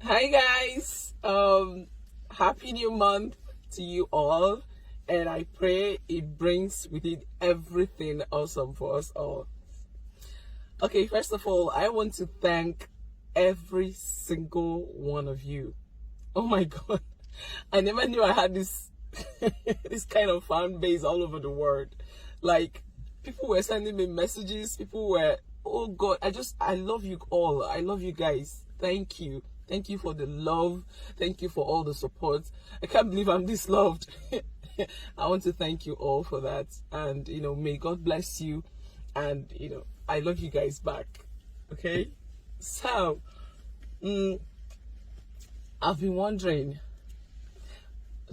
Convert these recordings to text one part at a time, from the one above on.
Hi guys. Happy new month to you all, and I pray it brings with it everything awesome for us all. Okay, first of all, I want to thank every single one of you. Oh my god. I never knew I had this this kind of fan base all over the world. Like, people were sending me messages, people were, oh god, I love you all. I love you guys. Thank you. Thank you for the love. Thank you for all the support. I can't believe I'm this loved. I want to thank you all for that. And may God bless you. And I love you guys back. Okay? So, I've been wondering,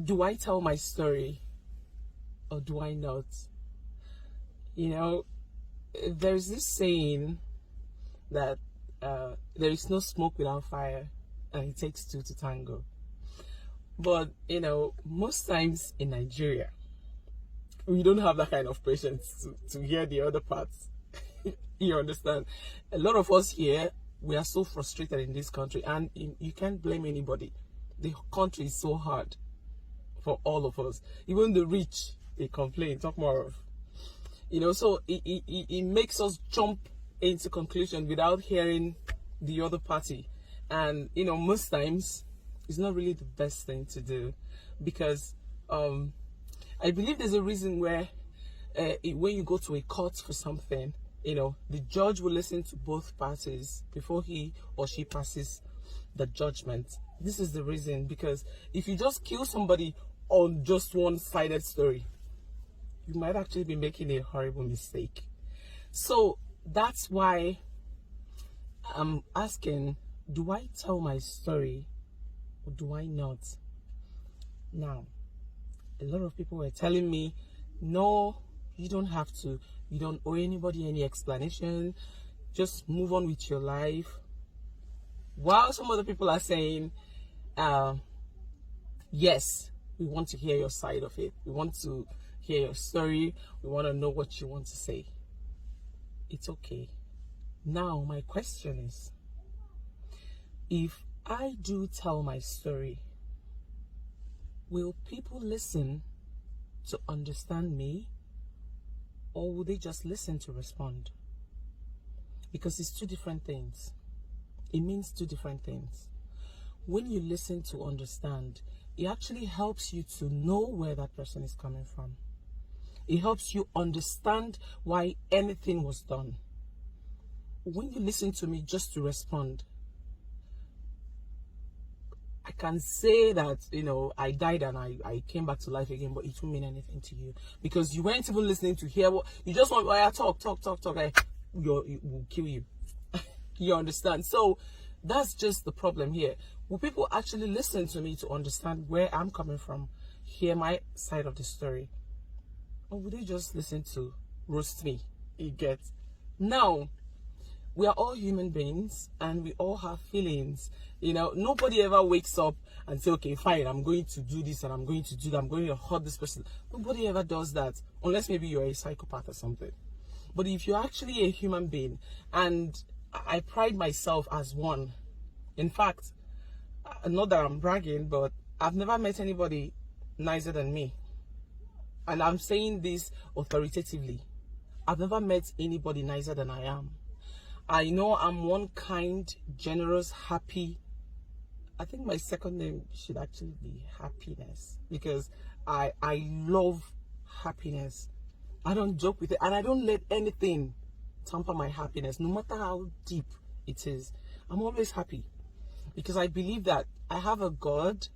do I tell my story or do I not? There's this saying that there is no smoke without fire, and it takes two to tango. But most times in Nigeria, we don't have that kind of patience to hear the other parts. You understand? A lot of us here, we are so frustrated in this country, and you can't blame anybody. The country is so hard for all of us. Even the rich, they complain. Talk more of. So it makes us jump into conclusion without hearing the other party. And most times it's not really the best thing to do, because I believe there's a reason where when you go to a court for something, the judge will listen to both parties before he or she passes the judgment. This is the reason, because if you just kill somebody on just one-sided story, you might actually be making a horrible mistake. So that's why I'm asking, do I tell my story or do I not? Now, a lot of people were telling me, no, you don't have to. You don't owe anybody any explanation. Just move on with your life. While some other people are saying, yes, we want to hear your side of it. We want to hear your story. We want to know what you want to say. It's okay. Now, my question is, if I do tell my story, will people listen to understand me, or will they just listen to respond? Because it's two different things. It means two different things. When you listen to understand, it actually helps you to know where that person is coming from. It helps you understand why anything was done. When you listen to me just to respond, I can say that, I died and I came back to life again, but it won't mean anything to you, because you weren't even listening to hear what you just want. Talk. It will kill you. You understand? So that's just the problem here. Will people actually listen to me to understand where I'm coming from, hear my side of the story, or will they just listen to roast me? You get? Now, we are all human beings and we all have feelings. Nobody ever wakes up and say, okay, fine, I'm going to do this and I'm going to do that. I'm going to hurt this person. Nobody ever does that, unless maybe you're a psychopath or something. But if you're actually a human being, and I pride myself as one. In fact, not that I'm bragging, but I've never met anybody nicer than me. And I'm saying this authoritatively. I've never met anybody nicer than I am. I know I'm one kind, generous, happy. I think my second name should actually be Happiness, because I love happiness. I don't joke with it, and I don't let anything tamper my happiness, no matter how deep it is. I'm always happy, because I believe that I have a God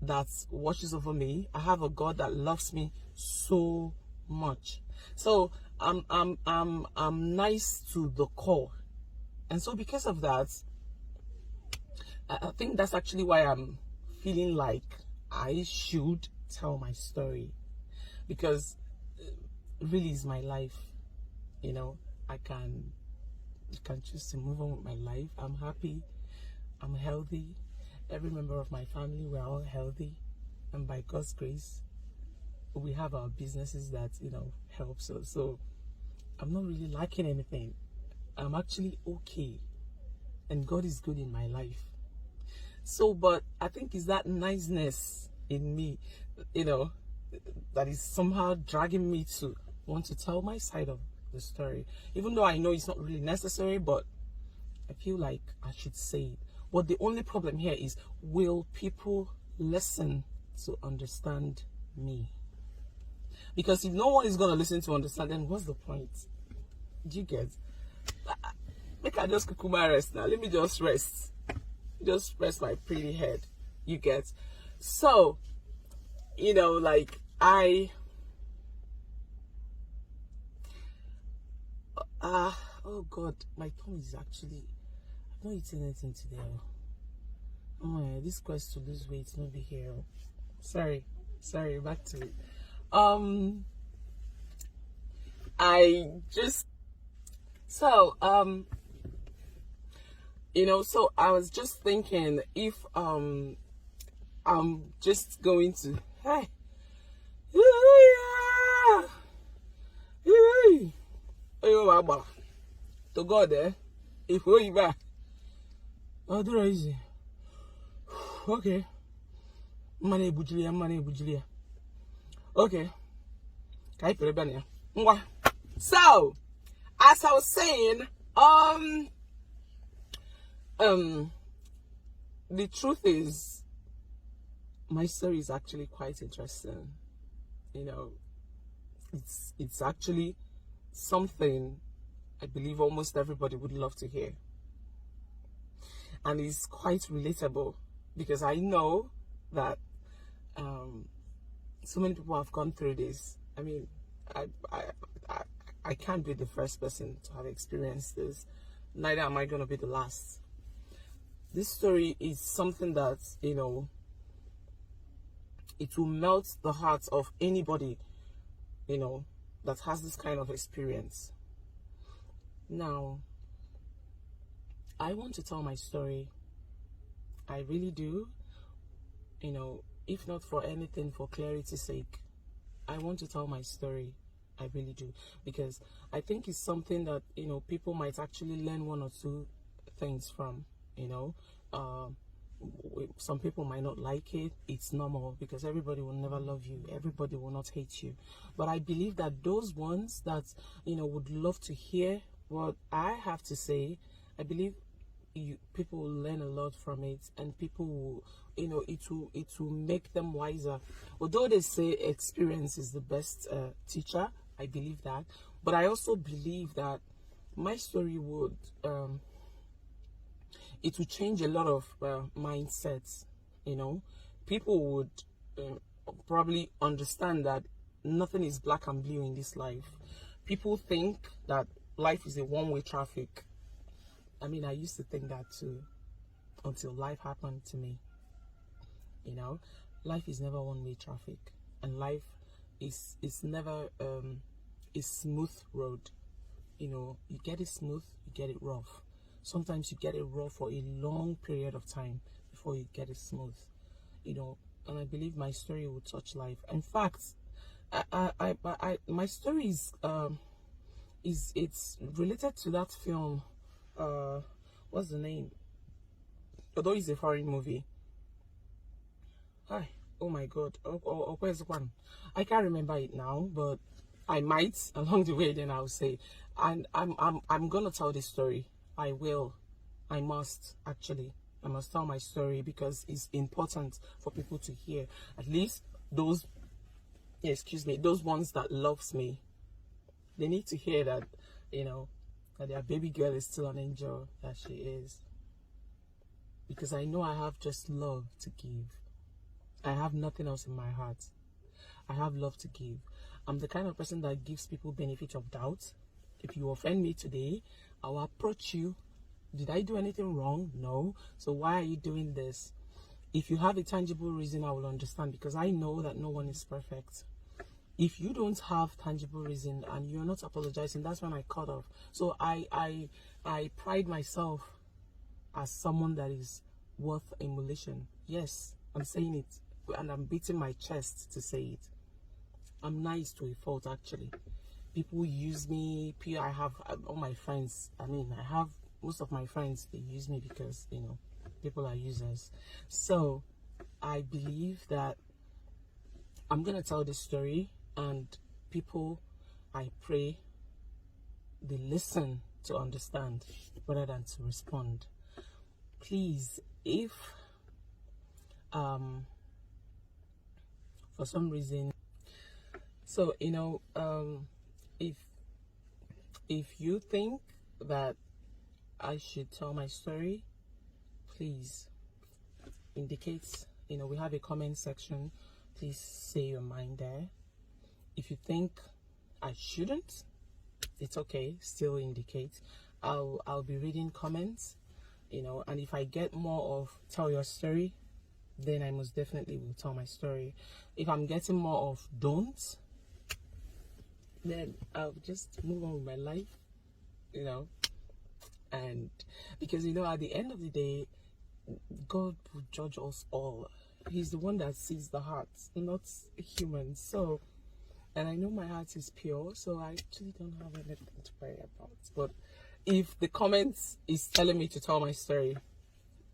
that watches over me. I have a God that loves me so much. So I'm nice to the core, and so because of that, I think that's actually why I'm feeling like I should tell my story, because really is my life. I can choose to move on with my life. I'm happy. I'm healthy. Every member of my family, we're all healthy, and by God's grace, we have our businesses that helps us. So I'm not really lacking anything. I'm actually okay, and God is good in my life. So, but I think it's that niceness in me, you know, that is somehow dragging me to want to tell my side of the story. Even though I know it's not really necessary, but I feel like I should say it. But the only problem here is, will people listen to understand me? Because if no one is going to listen to understand, then what's the point? Do you get? Make I just kukuma rest now. Let me just rest. Just rest my pretty head. You get? So, you know, like oh God, my tongue is actually, I've not eaten anything today. Oh yeah, this quest to lose weight not be here. Sorry, back to it. I just, so you know, so I was just thinking, if I'm just going to, hey, to God there, if we back, oh, do easy. Okay, money bujilia. Okay, so as I was saying, the truth is, my story is actually quite interesting. You know, it's actually something I believe almost everybody would love to hear, and it's quite relatable, because I know that so many people have gone through this. I mean, I can't be the first person to have experienced this, neither am I going to be the last. This story is something that, you know, it will melt the heart of anybody, you know, that has this kind of experience. Now, I want to tell my story. I really do. You know, if not for anything, for clarity's sake, I want to tell my story. I really do. Because I think it's something that, you know, people might actually learn one or two things from, you know. Some people might not like it. It's normal, because everybody will never love you. Everybody will not hate you. But I believe that those ones that, you know, would love to hear what I have to say, I believe people will learn a lot from it, and people will, you know, it will make them wiser. Although they say experience is the best teacher, I believe that. But I also believe that my story would it will change a lot of mindsets. You know, people would probably understand that nothing is black and blue in this life. People think that life is a one-way traffic. I mean, I used to think that too, until life happened to me. You know, life is never one-way traffic, and life is never a smooth road. You know, you get it smooth, you get it rough. Sometimes you get it rough for a long period of time before you get it smooth. You know, and I believe my story will touch life. In fact, my story is it's related to that film. What's the name? Although it's a foreign movie. Hi, oh my God. Oh, where's the one? I can't remember it now, but I might along the way. Then I'll say, and I'm gonna tell this story. I will. I must actually. I must tell my story, because it's important for people to hear. At least those, those ones that loves me. They need to hear that, you know, that their baby girl is still an angel, that she is. Because I know I have just love to give. I have nothing else in my heart. I have love to give. I'm the kind of person that gives people benefit of doubt. If you offend me today, I'll approach you. Did I do anything wrong? No. So why are you doing this? If you have a tangible reason, I will understand, because I know that no one is perfect. If you don't have tangible reason and you're not apologizing, that's when I cut off. So I pride myself as someone that is worth emulation. Yes, I'm saying it, and I'm beating my chest to say it. I'm nice to a fault, actually. People use me. I have all my friends. I mean, I have most of my friends. They use me because, you know, People are users. So I believe that I'm gonna tell this story, and people, I pray they listen to understand rather than to respond. Please, if for some reason, so if you think that I should tell my story, please indicate. We have a comment section. Please say your mind there. If you think I shouldn't, it's okay. Still indicate. I'll be reading comments. And if I get more of tell your story, then I most definitely will tell my story. If I'm getting more of don't, then I'll just move on with my life, and because at the end of the day, God will judge us all. He's the one that sees the heart, not humans. So, and I know my heart is pure, so I actually don't have anything to worry about. But if the comments is telling me to tell my story,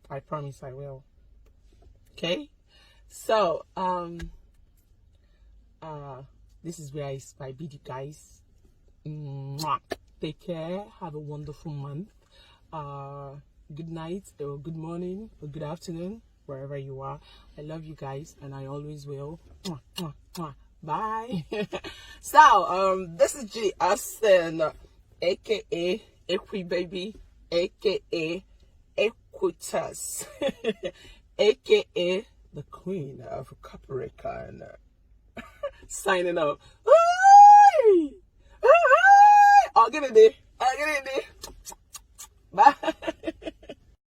I promise I will. Okay? So, this is where I bid you guys. Mwah. Take care. Have a wonderful month. Good night, or good morning, or good afternoon, wherever you are. I love you guys, and I always will. Mwah, mwah, mwah. Bye. So, this is Judith Austin, aka Equi Baby, aka Equitas, aka the Queen of Capricorn. Signing off. I'll get it there. Bye.